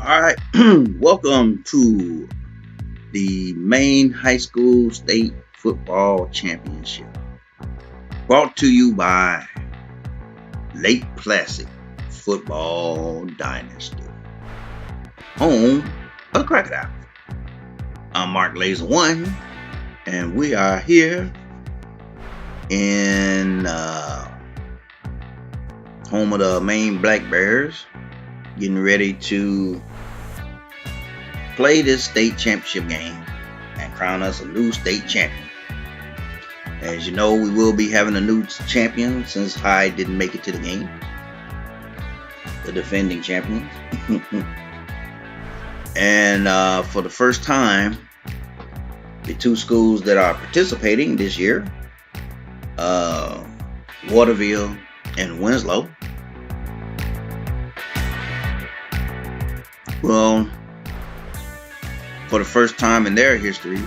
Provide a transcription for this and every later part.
All right, welcome to the Maine High School State Football Championship, brought to you by Lake Placid Football Dynasty, home of the Crocodile. I'm Mark Laser One, and we are here in home of the Maine Black Bears, getting ready to play this state championship game and crown us a new state champion. As you know, we will be having a new champion since High didn't make it to the game, the defending champions. And for the first time, the two schools that are participating this year, Waterville and Winslow, will, for the first time in their history,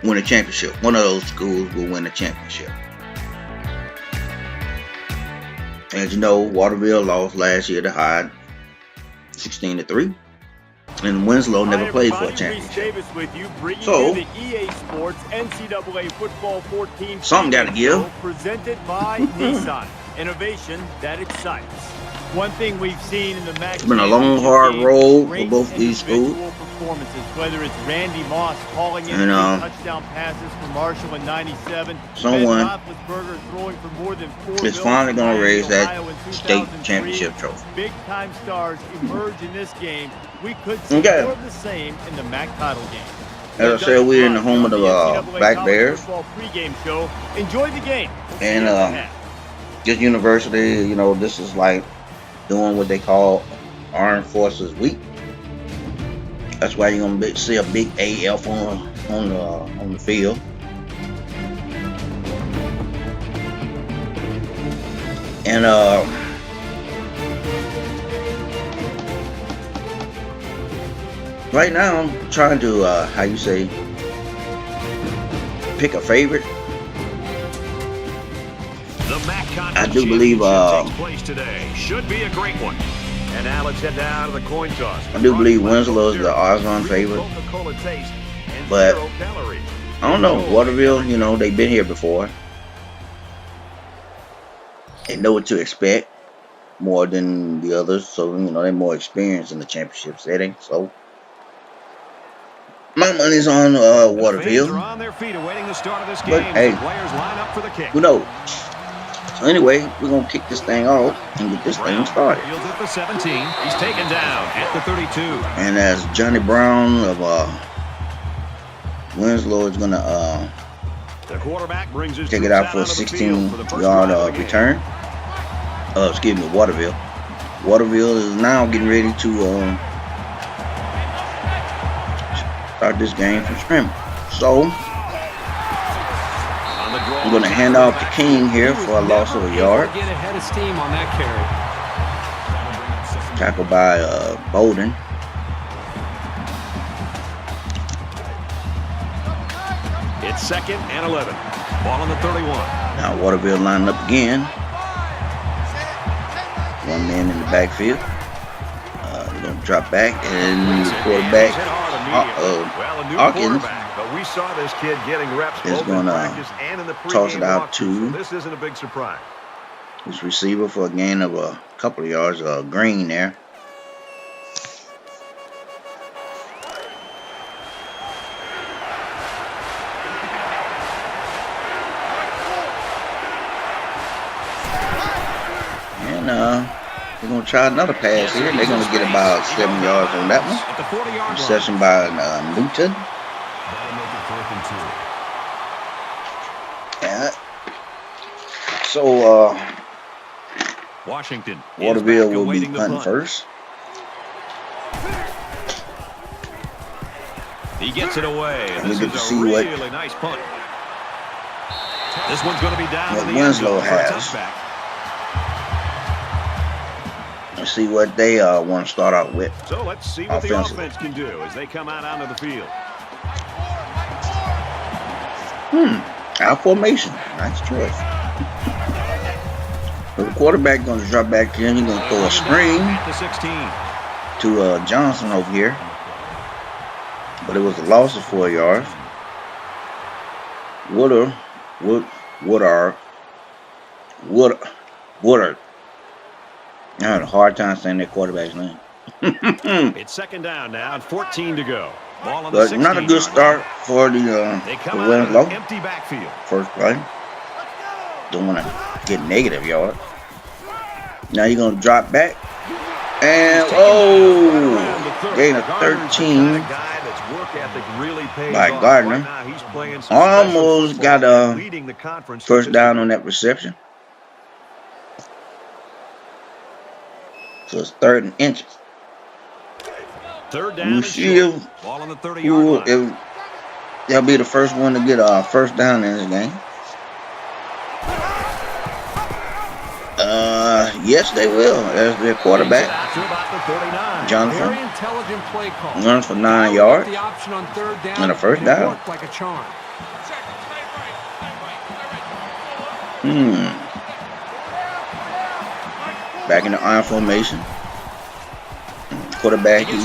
win a championship. One of those schools will win a championship. As you know, Waterville lost last year to Hyde 16-3. And Winslow never played for a championship. So, something got to give. Presented by Nissan. Innovation that excites. One thing we've seen in the match. It's been a long, hard road for both these schools. Whether it's Randy Moss calling in touchdown passes for Marshall in '97, someone throwing for more than 4 is finally going to raise that state championship trophy. Big time stars emerge in this game. We could see more of the same in the MAC title game. As I said, we're in the home of the Black Bears. Enjoy the game. And this university, you know, this is like doing what they call Armed Forces Week. That's why you're gonna see a big AF on the field. And right now I'm trying to how you say, pick a favorite. I do believe place today should be a great one. And now let's head down to the coin toss. I do believe Winslow is the odds-on favorite. But I don't know. Waterville, you know, they've been here before. They know what to expect more than the others, so you know they're more experienced in the championship setting. So my money's on Waterville. But hey, who knows? So anyway, we're going to kick this thing off and get this thing started. At the 17. He's taken down at the 32. And as Johnny Brown of Winslow is going to take it out for a 16-yard return. Excuse me, Waterville. Waterville is now getting ready to start this game from scrimmage. So I'm going to hand off to King here for a loss of a yard. Get ahead of steam on that carry. Tackled by Bowden. It's 2nd and 11. Ball on the 31. Now Waterville lining up again. One man in the backfield. They're going to drop back, and the quarterback, Hawkins, we saw this kid getting reps is going to toss it out to this isn't a big surprise. His receiver for a gain of a couple of yards. Green there. And they're going to try another pass here. They're going to get about 7 yards on that one. Reception by Newton. Yeah. So Washington. Waterville will be punting first. He gets it away. We get to see really what nice punt. This one's going to be down what to the Winslow end zone for a has. touchback. Let's see what they want to start out with. So let's see what the offense can do as they come out onto the field. Out formation. Nice choice. So the quarterback going to drop back in. He's going to throw a screen. At the 16. to Johnson over here. But it was a loss of 4 yards. Woodard. I had a hard time saying that quarterback's name. It's second down now and 14 to go. Ball on But the not a good start for the Winslow. Empty backfield. First play. Don't want to get negative yards. Now you're going to drop back. And, gain of 13 by Gardner. Almost got a first down on that reception. So it's 3rd and inches. Third down. Ball on the 30-yard line. They'll be the first one to get a first down in this game. Yes, they will. As their quarterback, Jonathan, runs for 9 yards and a first down. Back in the iron formation. Quarterback, he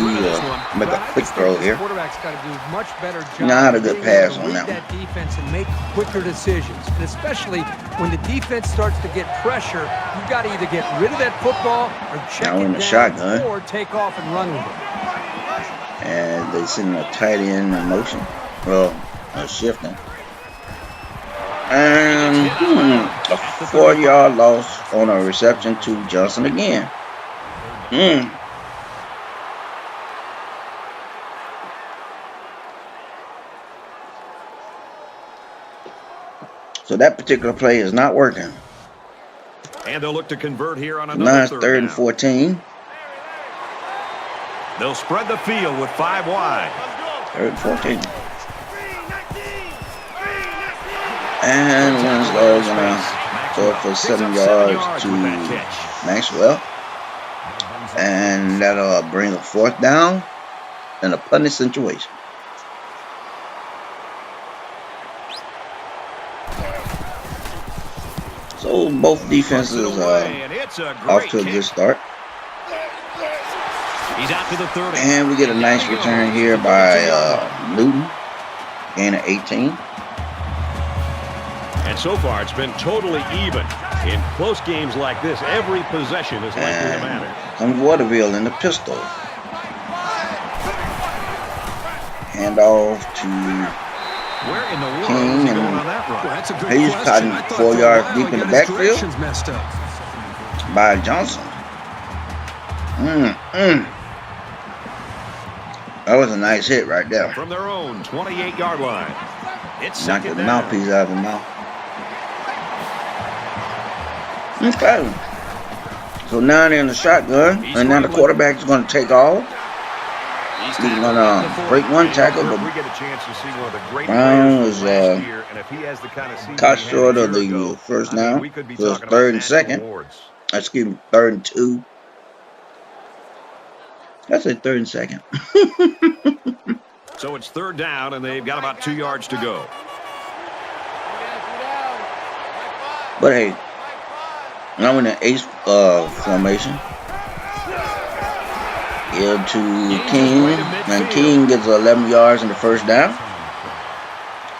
make a quick throw here. Quarterback's got to do a much better job. Not a good pass on that one. Defense and make quicker decisions, and especially when the defense starts to get pressure, you've got to either get rid of that football or check it down shotgun, or take off and run with it. And they send a tight end in motion, shifting, and a 4-yard loss on a reception to Johnson again. So that particular play is not working. And they'll look to convert here on now another it's 3rd and 14. They'll spread the field with 5 wide. 3rd and 14. And Winslow's gonna go for 7 yards to Maxwell. And that'll bring a 4th down in a punting situation. So both defenses off to a good start. He's out to the 30. And we get a nice return here by Newton. Gain of 18. And so far it's been totally even. In close games like this, every possession is likely to matter. Comes Waterville in the pistol. Hand off to where in the world King, is he going on that run? Well, that's a good he's cutting 4 yards deep in the backfield by Johnson. That was a nice hit right there. From their own 28-yard line. It's knocked the down. mouthpiece out of the mouth. Okay. So now they're in the shotgun, and now the quarterback is going to take off. He's going to break one tackle, but Brown was caught short of the first down. So it's 3rd and 2nd. Excuse me, 3rd and 2. I said 3rd and 2nd. So it's 3rd down, and they've got about 2 yards to go. But hey, now in the ace formation. Here to King, and King gets 11 yards in the first down,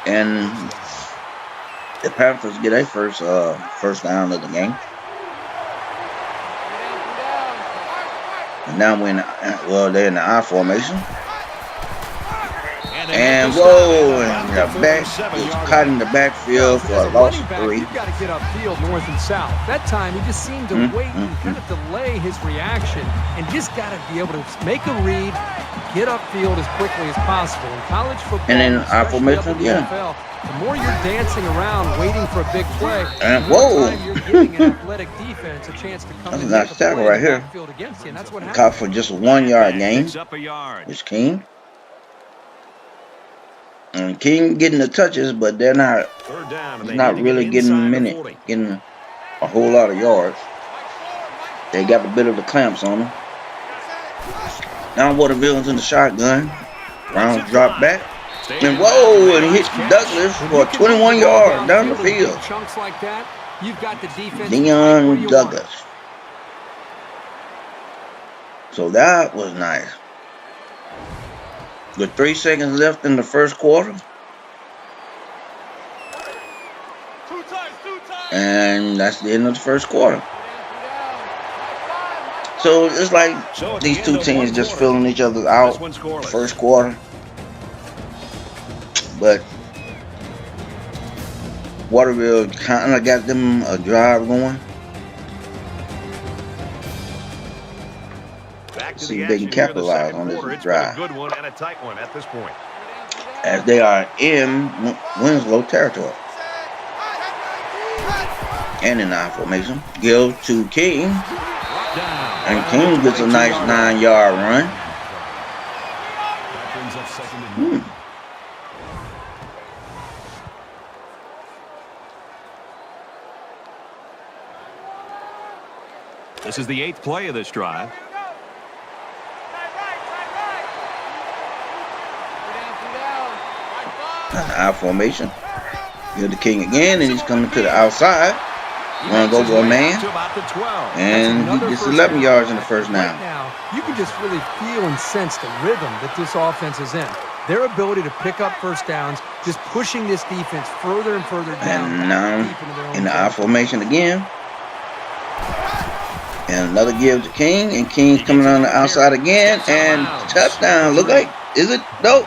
and the Panthers get a first down of the game. And now they're in the I formation, and the back is caught in the backfield for a loss of 3. You've got to get upfield north and south. That time he just seemed to wait and kind of delay his reaction, and just got to be able to make a read, get upfield as quickly as possible. In college football, and then I formation again. The more you're dancing around waiting for a big play, and you're giving an athletic defense a chance to come that's a nice tackle right here. Against you, and that's what happened. Caught for just a 1-yard gain. It's King. And King getting the touches, but they're not. He's not really getting a whole lot of yards. They got a bit of the clamps on them. Now Waterville's in the shotgun. Brown's dropped back. And and he hit Douglas for 21 yards down the field. Chunks like that, you've got the defense. Deion Douglas. So that was nice. With 3 seconds left in the first quarter. And that's the end of the first quarter. So it's like these two teams just filling each other out first quarter. But Waterville kind of got them a drive going. See if they can capitalize on this drive. Good one and a tight one at this point. As they are in Winslow territory. And in I formation. Give to King. And King gets a nice 9-yard run. This is the 8th play of this drive. I formation. Give the King again, and he's coming to the outside. Gonna go for a man, and he gets 11 yards in the first down. Right now, you can just really feel and sense the rhythm that this offense is in. Their ability to pick up first downs, just pushing this defense further and further down. And now in the I formation again. And another give to King, and King's coming on the outside again, and touchdown. Look like, is it? Nope.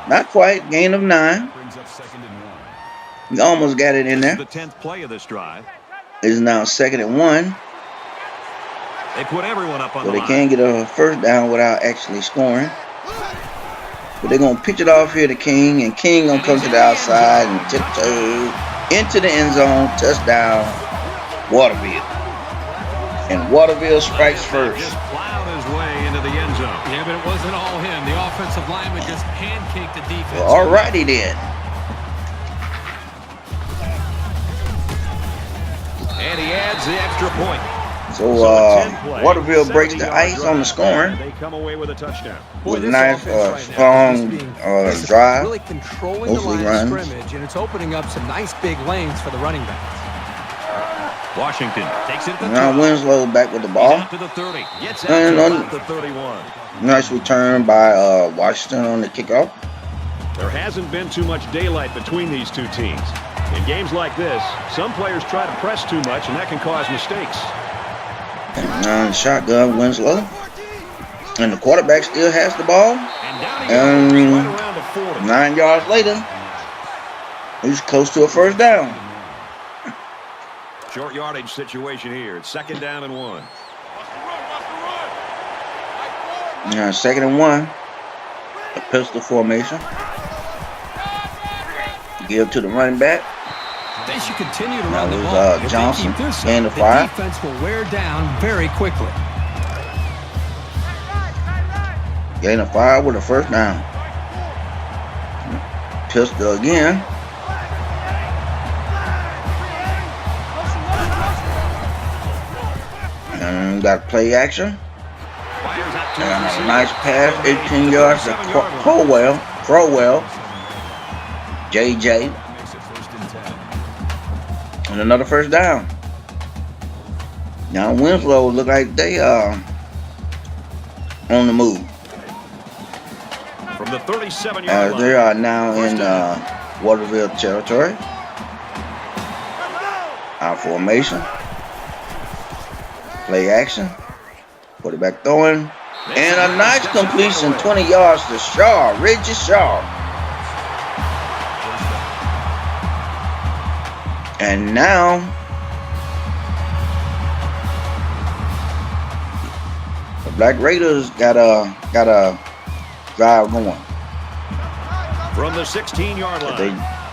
Not quite. Gain of 9. We almost got it in there. The 10th play of this drive. It's now 2nd and 1. They put everyone up on so the they can't get a first down without actually scoring. But they're gonna pitch it off here to King, and King gonna come to the outside and tiptoe into the end zone. Touchdown, Waterville. And Waterville strikes first. Just plowed his way into the end zone. Yeah, but it wasn't all him. The offensive lineman just pancaked the defense. Well, all righty then. And he adds the extra point. So Waterville breaks the ice on the scoring. They come away with a touchdown. With a nice, strong drive. Really controlling the line of scrimmage, and it's opening up some nice big lanes for the running backs. Washington takes it to now Winslow back with the ball. Out to the 30. Gets out to the 31. Nice return by Washington on the kickoff. There hasn't been too much daylight between these two teams. In games like this, some players try to press too much, and that can cause mistakes. And shotgun Winslow. And the quarterback still has the ball. And right around the 40. 9 yards later, he's close to a first down. Short yardage situation here. It's 2nd down and 1. Now 2nd and 1. A pistol formation. Give to the running back. They should continue to now run the ball. Johnson and the the fire. defense will wear down very quickly. Gain of 5 with a first down. Pistol again. And got play action. And a nice pass, 18 yards to Crowell. JJ. And another first down. Now Winslow look like they are on the move. From the 37-yard line. They are now in Waterville territory. Our formation. Play action. Quarterback throwing. And a nice completion, 20 yards to Shaw, Reggie Shaw. And now the Black Raiders got a drive going. From the 16-yard line. They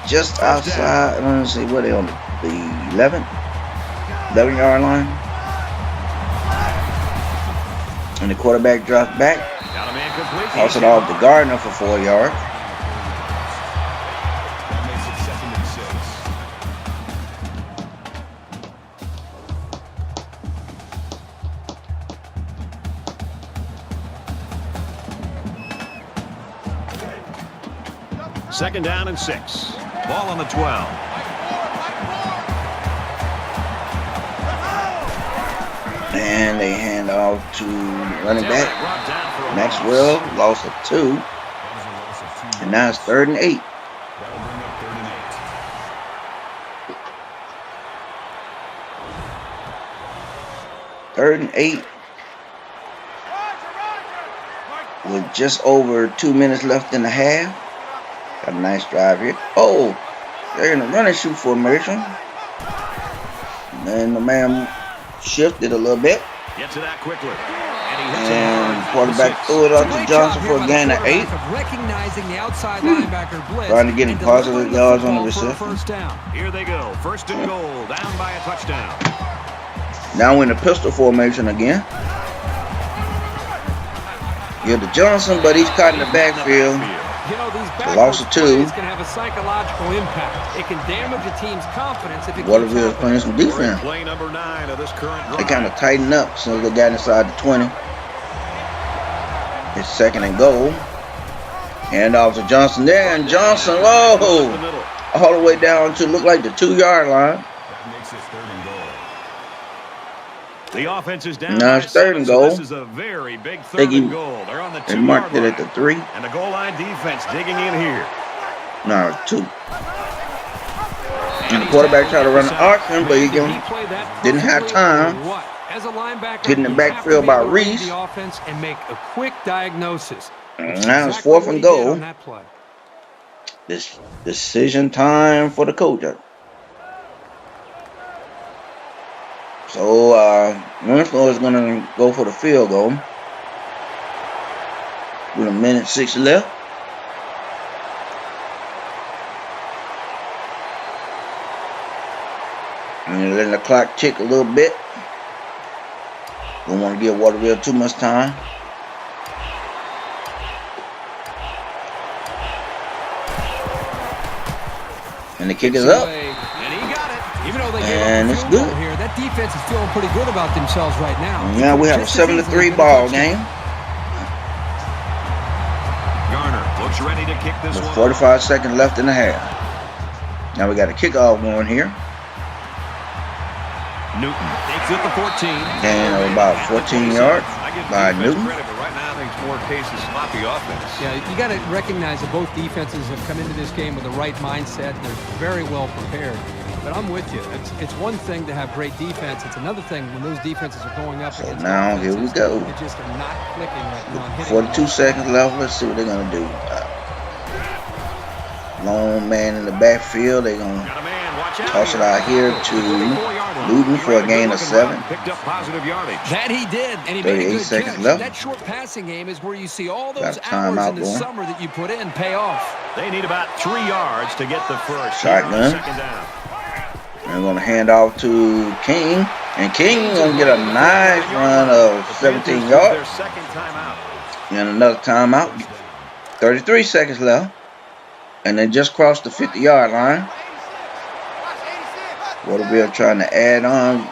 just outside. Let me see, what they on the 11-yard line. And the quarterback drops back. Toss it off to Gardner for 4 yards. Second down and 6. Ball on the 12. And they hand off to running back. Maxwell, loss of 2. And now it's 3rd and 8. Third and 8. With just over 2 minutes left in the half. Got a nice drive here. Oh, they're in a running shoot formation. And the man shifted a little bit. Get to that quickly. And quarterback threw it out to Johnson for a gain of 8. Recognizing the outside linebacker blitz. Trying to get him positive yards on the reception. Here they go. 1st and goal. Down by a touchdown. Now we're in the pistol formation again. Give to Johnson, but he's caught in the backfield. You know, these loss of 2. Can have a psychological impact. It can damage a team's confidence if it Waterville's playing some defense. Play number 9 of this current drive. They kind of tightened up since they got inside the 20. It's 2nd and goal. Hand off to Johnson there, and Johnson, whoa, all the way down to look like the 2-yard line. The offense is down. Now it's 3rd and goal. This is a very big 3rd and goal. They're on the 2-yard line. They marked it at the 3. And the goal line defense digging in here. No, 2. And the quarterback tried to run the option, but he didn't have time. Getting the backfield by Reese. And make a quick diagnosis. Now it's 4th and goal. This decision time for the coach. So Winslow is going to go for the field goal with 1:06 left. And letting the clock tick a little bit. Don't want to give Waterville too much time. And the kick is up. And it's good. That defense is feeling pretty good about themselves right now. Now we have a 7-3 ball game. Garner looks ready to kick this with one. 45 seconds left in the half. Now we got a kickoff going here. Newton takes it to 14. And about 14 yards by Newton. Right now, I think it's more cases sloppy offense. Yeah, you got to recognize that both defenses have come into this game with the right mindset. They're very well prepared. But I'm with you. It's one thing to have great defense. It's another thing when those defenses are going up against now here we go. They just are not clicking right now. 42 seconds left. Let's see what they're going to do. Lone man in the backfield. They're going to toss it out here to Newton for a gain of 7. Picked up positive yardage. That he did. And he 38 made a good seconds catch. left. That short passing game is where you see all those Got hours timeout in the going. summer that you put in pay off. They need about 3 yards to get the first. Shotgun. Second down. They're going to hand off to King. And King is going to get a nice run of 17 yards. Their second timeout. And another timeout. 33 seconds left. And they just crossed the 50-yard line. Waterville trying to add on.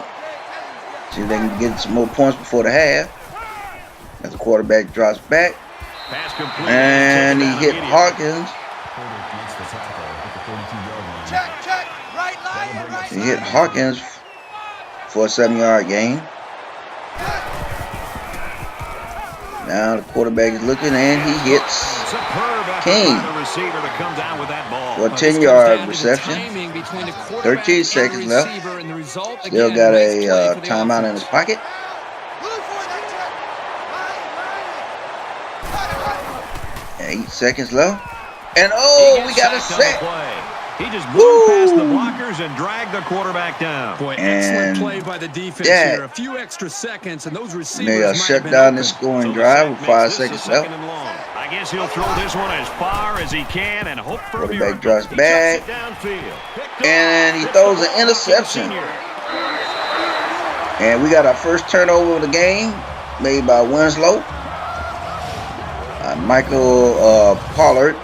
See if they can get some more points before the half. As the quarterback drops back. And he hit Hawkins. He hit Hawkins for a 7-yard gain. Now the quarterback is looking and he hits King for a 10-yard reception. 13 seconds left. Still got a timeout in his pocket. And 8 seconds left. And oh, we got a sack. He just blew past the blockers and dragged the quarterback down. Boy, excellent play by the defense here. A few extra seconds, and those receivers they shut down this scoring drive with 5 seconds left. I guess he'll throw this one as far as he can and hope for a miracle. Quarterback drops back, and he throws an interception. And we got our first turnover of the game made by Winslow. Michael Pollard.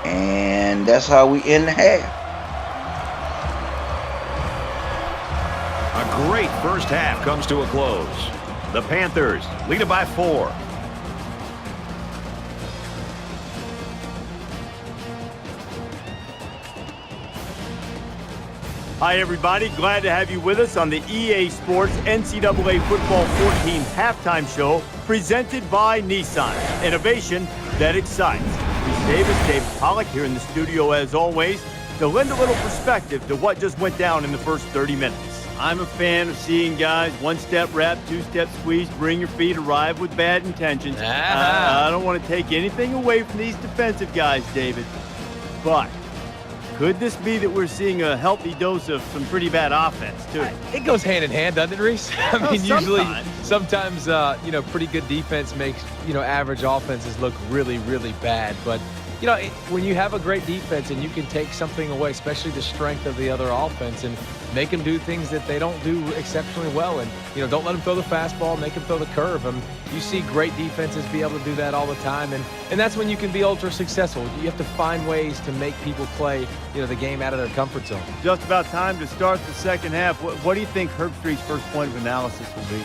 And that's how we end the half. A great first half comes to a close. The Panthers lead it by 4. Hi, everybody. Glad to have you with us on the EA Sports NCAA Football 14 halftime show presented by Nissan. Innovation that excites. Reese Davis, David Pollack here in the studio as always to lend a little perspective to what just went down in the first 30 minutes. I'm a fan of seeing guys one-step wrap, two-step squeeze, bring your feet, arrive with bad intentions. I don't want to take anything away from these defensive guys, David, but could this be that we're seeing a healthy dose of some pretty bad offense, too? It goes hand in hand, doesn't it, Reese? I mean, sometimes, pretty good defense makes, average offenses look really, really bad. But, when you have a great defense and you can take something away, especially the strength of the other offense, and make them do things that they don't do exceptionally well. And, don't let them throw the fastball, make them throw the curve. And you see great defenses be able to do that all the time. And that's when you can be ultra successful. You have to find ways to make people play, the game out of their comfort zone. Just about time to start the second half. What do you think Herbstreit's first point of analysis will be?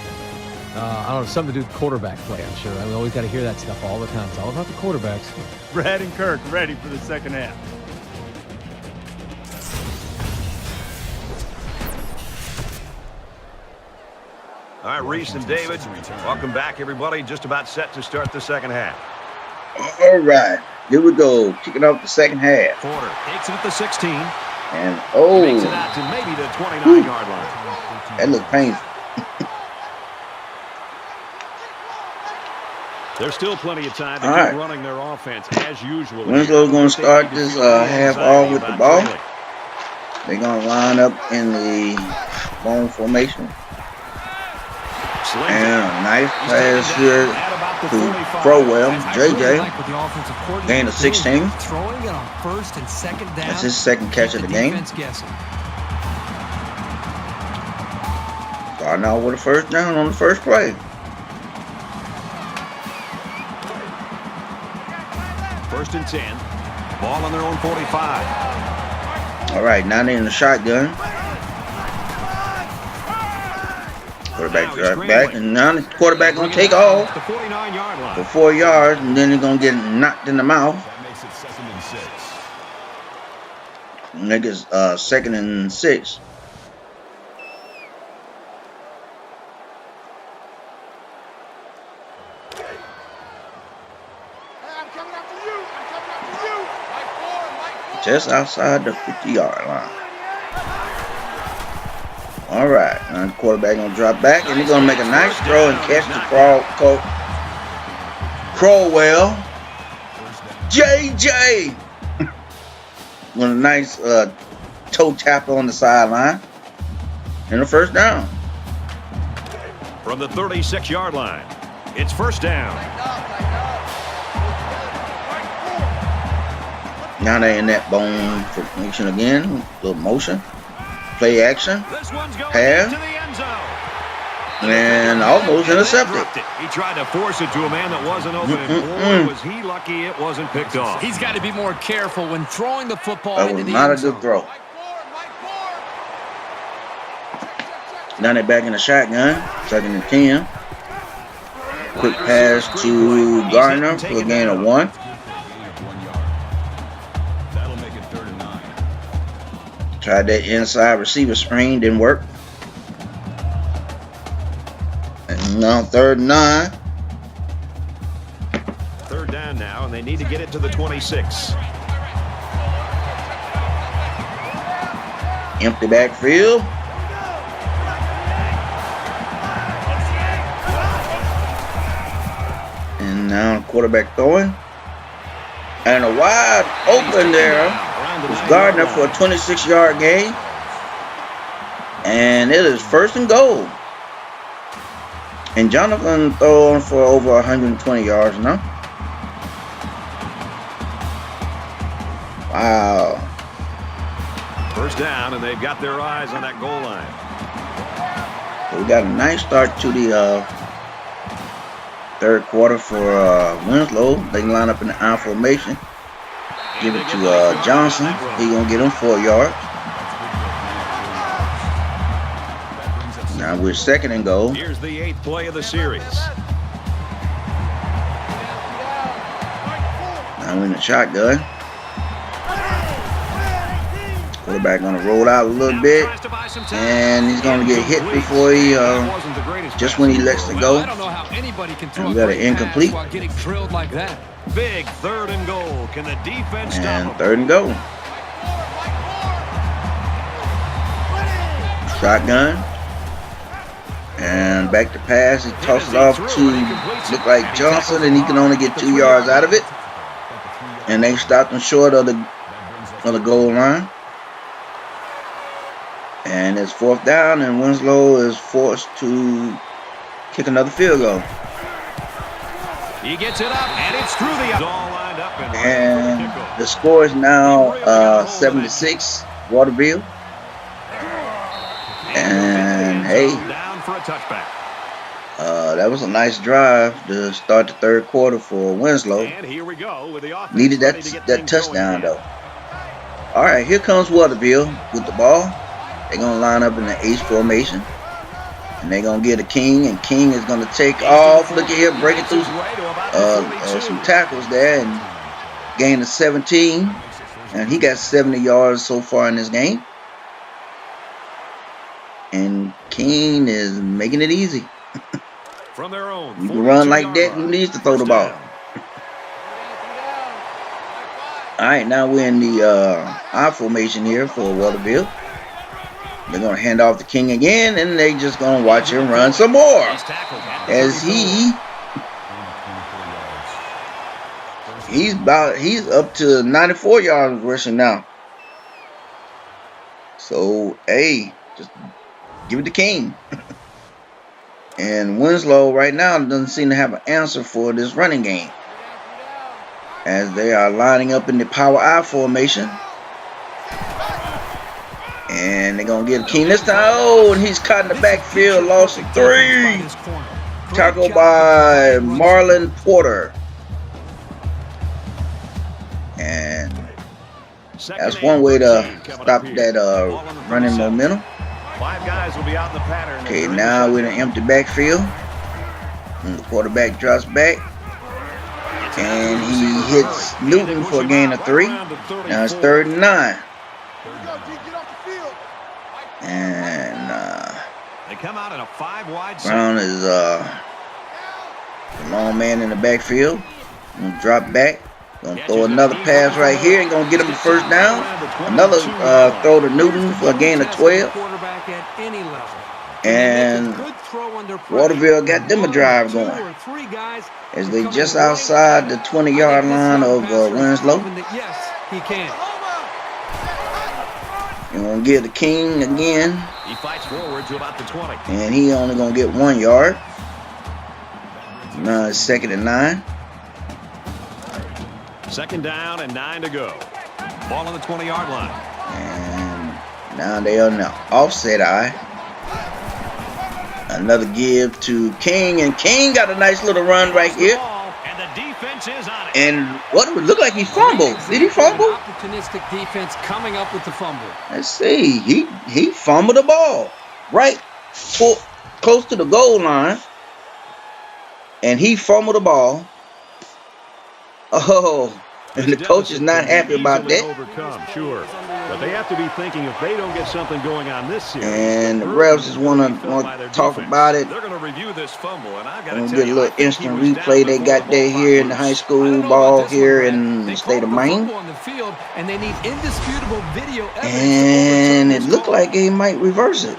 I don't know, something to do with quarterback play, I'm sure. We always got to hear that stuff all the time. It's all about the quarterbacks. Brad and Kirk ready for the second half. All right, Reese and David, welcome back, everybody. Just about set to start the second half. All right, here we go. Kicking off the second half. Porter takes it at the 16. And, makes it out to maybe the 29-yard line. That looked painful. There's still plenty of time to keep running their offense as usual. Winslow's going to start this half off with the ball. They're going to line up in the bone formation. And a nice pass here to Crowell. JJ gained a 16. That's his second catch of the game. Starting out with a first down on the first play. First and 10. Ball on their own 45. All right, now they're in the shotgun. Quarterback drives back, and now the quarterback going to take off the 49-yard line for 4 yards, and then he's going to get knocked in the mouth. That makes it 2nd and 6. And that gets 2nd and 6. Just outside the 50-yard line. All right, now the quarterback gonna drop back, and he's gonna make a nice throw and catch the Crowell. JJ with a nice toe tap on the sideline, and a first down. From the 36-yard line, it's first down. Now they're in that bone formation again. Little motion. Play action. Pass. And almost intercepted. He tried to force it to a man that wasn't open. And boy, was he lucky it wasn't picked off. He's got to be more careful when throwing the football that into was the not a end zone. good throw. Now they're back in the shotgun. 2nd and 10. Quick pass to Gardner for a gain of 1. Tried that inside receiver screen, didn't work. And now 3rd and 9. 3rd down now, and they need to get it to the 26. Empty backfield. And now quarterback throwing. And a wide open there. It's Gardner for a 26-yard gain. And it is 1st and goal. And Jonathan throwing for over 120 yards now. Wow. First down, and they've got their eyes on that goal line. So we got a nice start to the 3rd quarter for Winslow. They can line up in the I formation. Give it to Johnson. He's going to get him 4 yards. Now we're 2nd and goal. Here's the 8th play of the series. Now we're in the shotgun. Quarterback gonna roll out a little bit, and he's gonna get hit before he just when he lets it go. And we got an incomplete. Big 3rd and goal. Can the defense stop him? And 3rd and goal. Shotgun. And back to pass. He tosses it off to look like Johnson, and he can only get 2 yards out of it. And they stopped him short of the goal line. And it's 4th down, and Winslow is forced to kick another field goal. He gets it up, and it's through the all lined up. And the score is now 7-6, Waterville. And hey, that was a nice drive to start the 3rd quarter for Winslow. Needed that touchdown though. All right, here comes Waterville with the ball. They're gonna line up in the H formation, and they're gonna get a King, and King is gonna take off. Look at here, breaking through some tackles there, and gain of 17. And he got 70 yards so far in this game. And King is making it easy. From their own, you can run like that, who needs to throw the ball? Alright, now we're in the I formation here for Waterville. They're going to hand off to King again, and they're just going to watch him run some more. As he's up to 94 yards rushing now. So, hey, just give it to King. And Winslow right now doesn't seem to have an answer for this running game, as they are lining up in the power I formation. And they're going to get a King this time. Oh, and he's caught in the backfield. Loss of 3. Tackle by Marlon Porter. And that's one way to stop that running momentum. 5 guys will be out in the pattern. Okay, now we're in an empty backfield. And the quarterback drops back. And he hits Newton for a gain of 3. Now it's 3rd and 9. And they come out in a 5-wide Brown is a long man in the backfield. Gonna drop back. Gonna throw another pass right here and gonna get him the 1st down. Another throw to Newton for a gain of 12. And Waterville got them a drive going, as they just outside the 20-yard line of Winslow. He can. You're going to give the King again. He fights forward to about the 20. And he only going to get 1 yard. Now it's 2nd and 9. 2nd down and 9 to go. Ball on the 20-yard line. And now they are in the offset eye. Another give to King, and King got a nice little run right here. And the defense is on it. And what it would look like he fumbled. Did he fumble? Opportunistic defense coming up with the fumble. Let's see. He fumbled the ball right close to the goal line, and he fumbled the ball. Oh, and the coach is not happy about that. Overcome, sure. But they have to be thinking if they don't get something going on this series. And the refs just want to talk about it. They're going to review this fumble, and I got to get a little instant replay they got there here in the high school ball here in the state of Maine. And it looked like they might reverse it.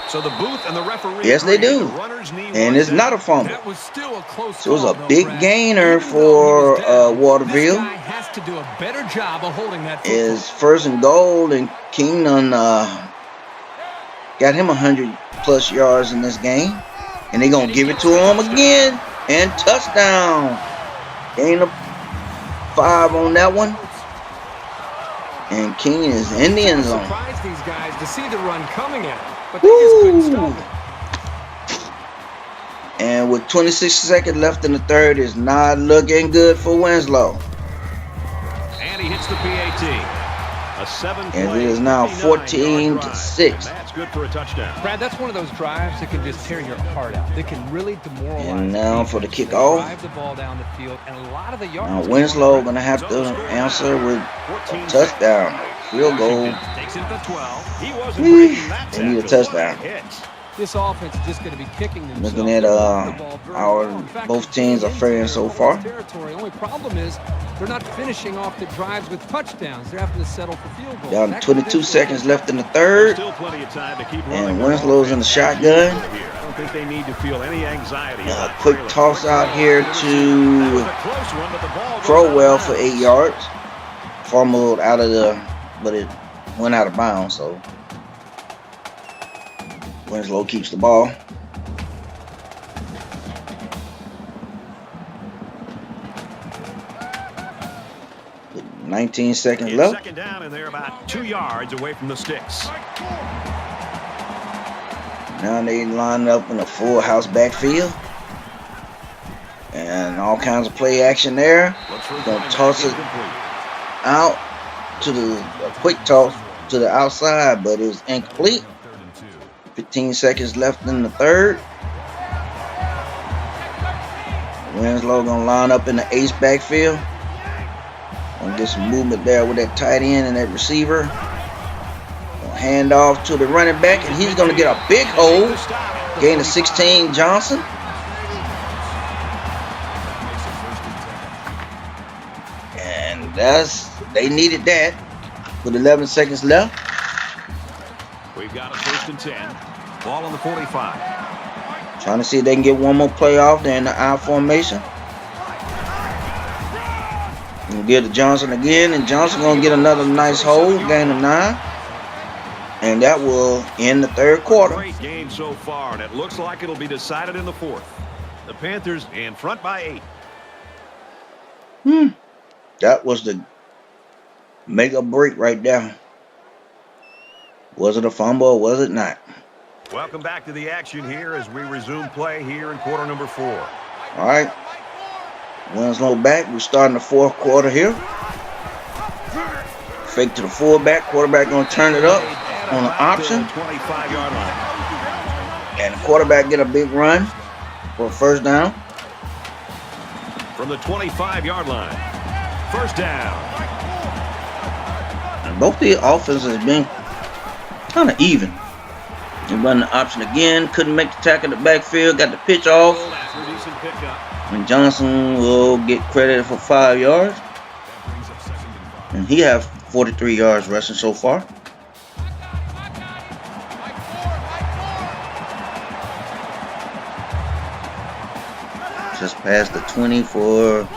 So the booth and the referee. Yes, they do. And it's not a fumble. So it was a big gainer for Waterville. Has to do a better job of holding that football. Is 1st and goal, and King got him 100+ yards in this game. And they're going to give it to him again. And touchdown. Gain of 5 on that one. And King is in the end zone. Surprised these guys to see the run coming at him. But they just couldn't stop it. And with 26 seconds left in the 3rd, it's not looking good for Winslow. And he hits the PAT. A 7-play, And it is now 14-6. That's good for a touchdown. Brad, that's one of those drives that can just tear your heart out. They can really demoralize. And now for the defense. kickoff. They drive the ball down the field, and a lot of the yards. Now Winslow gonna have to answer with a touchdown, field goal. Takes it to 12. He wasn't breaking that They need a tackle. touchdown. This offense is just going to be kicking themselves. Looking at both teams are faring so far. Territory. Only problem is they're not finishing off the drives with touchdowns. They're having to settle for field goals. Down to 22 seconds left in the third. Still plenty of time to keep And running. Winslow's in the shotgun. I don't think they need to feel any anxiety. A quick toss out here to Crowell for 8 yards. Fumbled out of but it went out of bounds, so Winslow keeps the ball. With 19 seconds left. Second down, and they're about 2 yards away from the sticks. Now they line up in a full house backfield. And all kinds of play action there. Gonna toss it out to a quick toss to the outside, but it was incomplete. 15 seconds left in the third. Winslow gonna line up in the ace backfield. Gonna get some movement there with that tight end and that receiver. Gonna hand off to the running back, and he's gonna get a big hole. Gain of 16, Johnson. And they needed that with 11 seconds left. We've got a 1st and 10. Ball on the 45. Trying to see if they can get one more play off there in the I formation. And give to Johnson again, and Johnson gonna get another nice hold, gain of 9. And that will end the third quarter. Great game so far, and it looks like it'll be decided in the 4th. The Panthers in front by 8. That was the make or break right there. Was it a fumble or was it not? Welcome back to the action here as we resume play here in quarter number 4. All right. Winslow back. We're starting the fourth quarter here. Fake to the fullback. Quarterback going to turn it up on the option. 25-yard line. And the quarterback get a big run for a first down. From the 25-yard line. First down. And both the offenses have been kind of even. He run the option again. Couldn't make the tackle in the backfield. Got the pitch off. And Johnson will get credit for 5 yards. And he has 43 yards rushing so far. Just past the 20 for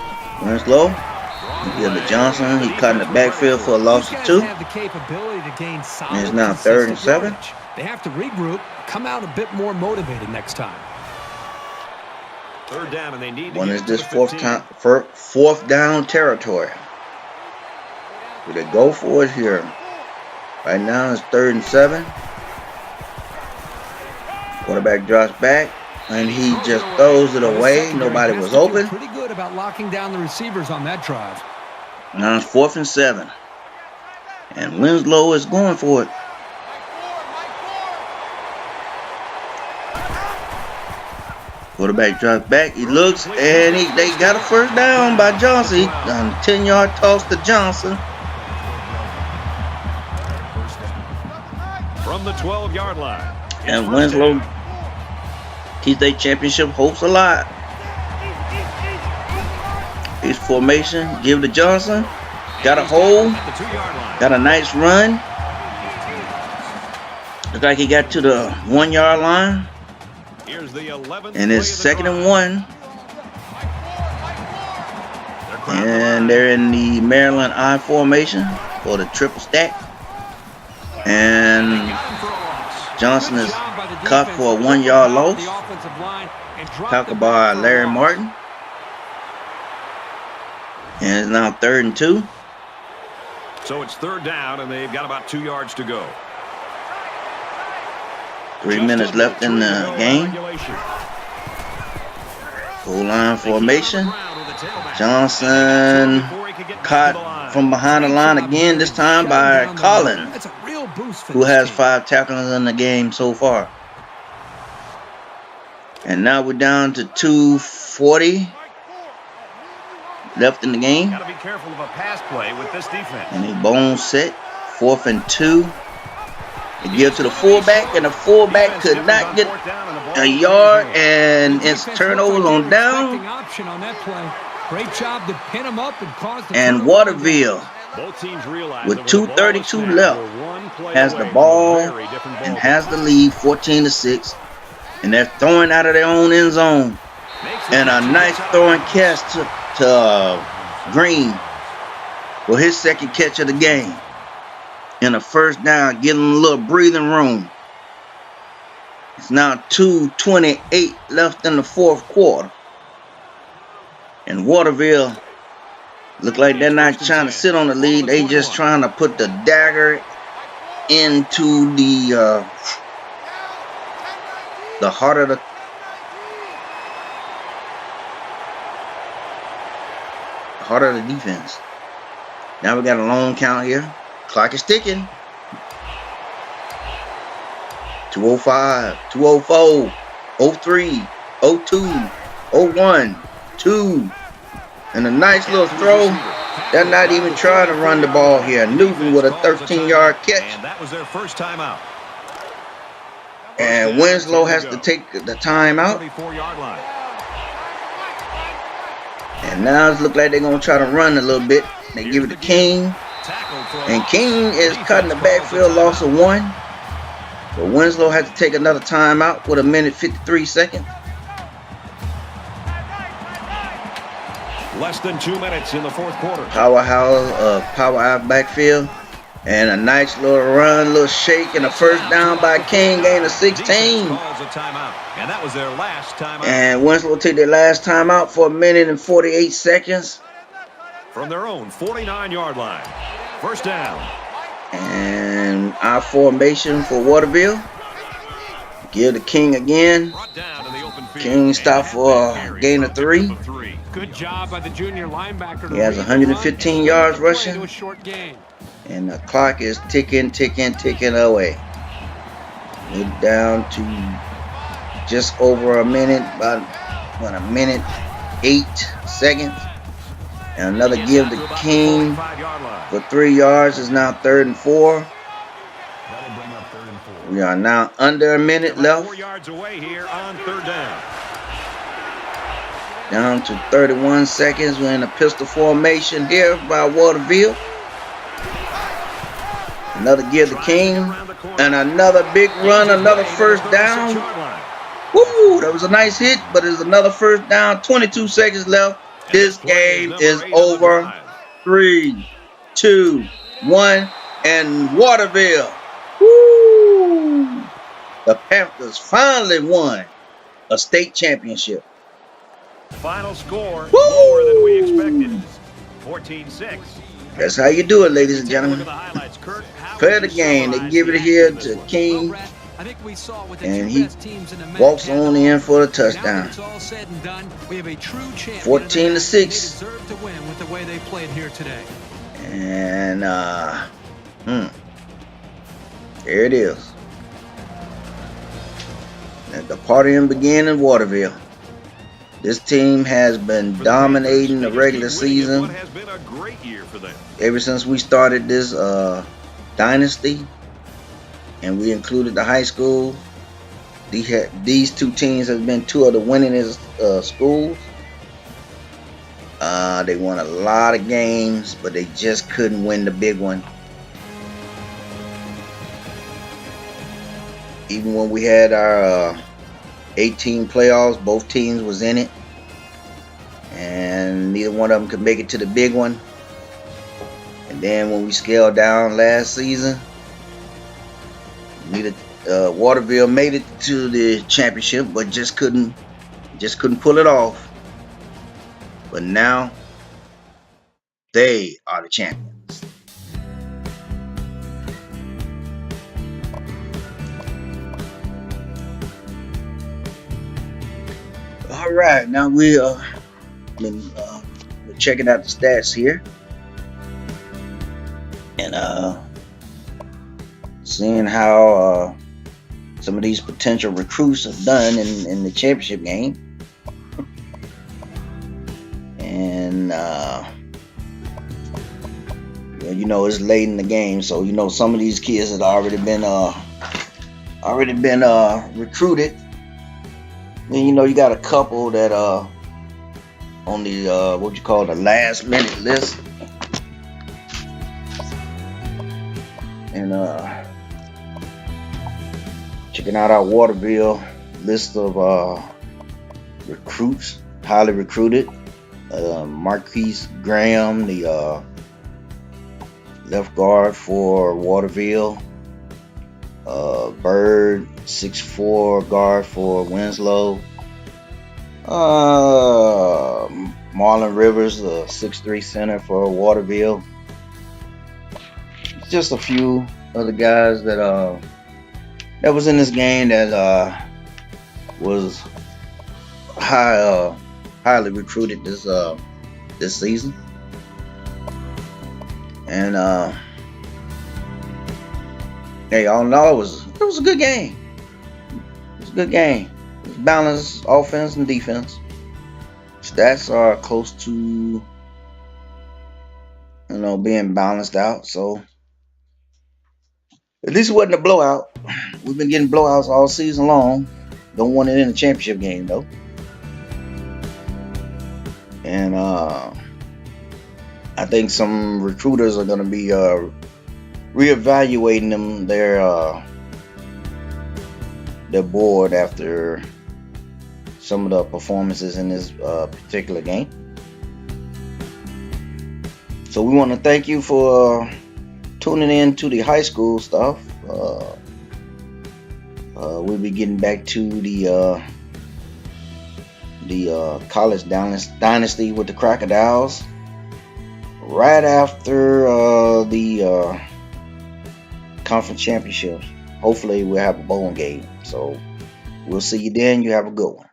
Winslow. Give to Johnson. He cut in the backfield for a loss of 2. And it's now 3rd and 7. They have to regroup, come out a bit more motivated next time. Third down, and they need to When get is to this the fourth down territory? Will they go for it here? Right now it's 3rd and 7. Quarterback drops back, and he just throws it away. Nobody was open. Pretty good about locking down the receivers on that drive. Now it's 4th and 7. And Winslow is going for it. Quarterback drops back. He looks, and they got a first down by Johnson. He done a 10-yard toss to Johnson. From the 12-yard line. And Winslow keeps their championship hopes alive. His formation, give to Johnson. Got a hold. Got a nice run. Looks like he got to the 1-yard line. And it's 2nd and 1. And they're in the Maryland I formation for the triple stack. And Johnson is cut for a 1-yard loss. Tackled by Larry Martin. And it's now 3rd and 2. So it's 3rd down, and they've got about 2 yards to go. 3 minutes left in the game. Goal line formation. Johnson caught from behind the line again, this time by Collins, That's a real boost for who this has team. 5 tackles in the game so far. And now we're down to 2:40 left in the game. Got to be careful of a pass play with this defense. And a bone set, 4th and 2. They give to the fullback, and the fullback could not get a yard, and it's turnovers on down. Option on that play. Great job to pin him up and cause the And turnover. Waterville, Both teams realize with that when the ball is 2:32 snapped, left, we're one play has away the from a ball very different and ball has game. the lead, 14-6, and they're throwing out of their own end zone. And a nice throwing catch to Green for his second catch of the game. And a first down, getting a little breathing room. It's now 2:28 left in the 4th quarter. And Waterville look like they're not trying to sit on the lead. They just trying to put the dagger into the heart of the defense. Now we got a long count here. Clock is ticking. 2:05, 2:04, 03, 02, 01, 2. And a nice little throw. They're not even trying to run the ball here. Newton with a 13-yard catch. And that was their first timeout. And Winslow has to take the timeout. 34-yard line. And now it looks like they're going to try to run a little bit. They give it to King. And King is cutting the backfield, loss of 1. But Winslow has to take another timeout with 1:53 seconds. Less than 2 minutes in the 4th quarter. Power out backfield. And a nice little run, little shake, and a first down by King, gain of 16. Calls a timeout, and that was their last timeout. And Winslow will take their last timeout for 1:48 seconds. From their own 49-yard line. First down. And our formation for Waterville. Give to King again. Brought down in the open field. King stop for a gain of 3. Good job by the junior linebacker. He has 115 yards rushing. To a short gain. And the clock is ticking away. We're down to just over a minute, about 1:08 seconds. And another give to King for 3 yards is now 3rd and 4. We are now under a minute left. 4 yards away here on 3rd down. Down to 31 seconds. We're in a pistol formation here by Waterville. Another give to King. And another big run, another first down. Woo! That was a nice hit, but it's another first down. 22 seconds left. This game is over. 3, 2, 1, and Waterville. Woo! The Panthers finally won a state championship. Final score lower than we expected. 14-6. That's how you do it, ladies and Take a look gentlemen. at the highlights, Kurt. How Play would the you game. They summarize give it the here action to this one? King. I think we saw with the And two he best teams in the walks men's on in for the Now touchdown. that it's all said and done, we have a true champion. 14-6. They deserve to win with the way they played here today. And there it is. And the partying began in Waterville. This team has been dominating the regular season What has been a great year for them. ever since we started this Dynasty, and we included the high school. These two teams have been two of the winningest schools. They won a lot of games, but they just couldn't win the big one. Even when we had our 18 playoffs, both teams was in it, and neither one of them could make it to the big one. And then when we scaled down last season, Waterville made it to the championship, but just couldn't pull it off. But now they are the champions. All right, now we're checking out the stats here. and seeing how some of these potential recruits have done in the championship game. And you know, it's late in the game, so you know some of these kids had already been recruited. And you know, you got a couple that on the what you call the last minute list. And checking out our Waterville list of recruits, highly recruited. Marquise Graham, the left guard for Waterville. Bird, 6'4" guard for Winslow. Marlon Rivers, the 6'3" center for Waterville. Just a few other guys that was in this game that was highly recruited this season. And hey, all in all, it was a good game. It was a good game. It was balanced offense and defense. Stats are close to, you know, being balanced out. So at least it wasn't a blowout. We've been getting blowouts all season long. Don't want it in a championship game though. And I think some recruiters are going to be reevaluating their board after some of the performances in this particular game. So we want to thank you for tuning in to the high school stuff. We'll be getting back to the college dynasty with the Crocodiles right after the conference championships. Hopefully we'll have a bowl game. So we'll see you then. You have a good one.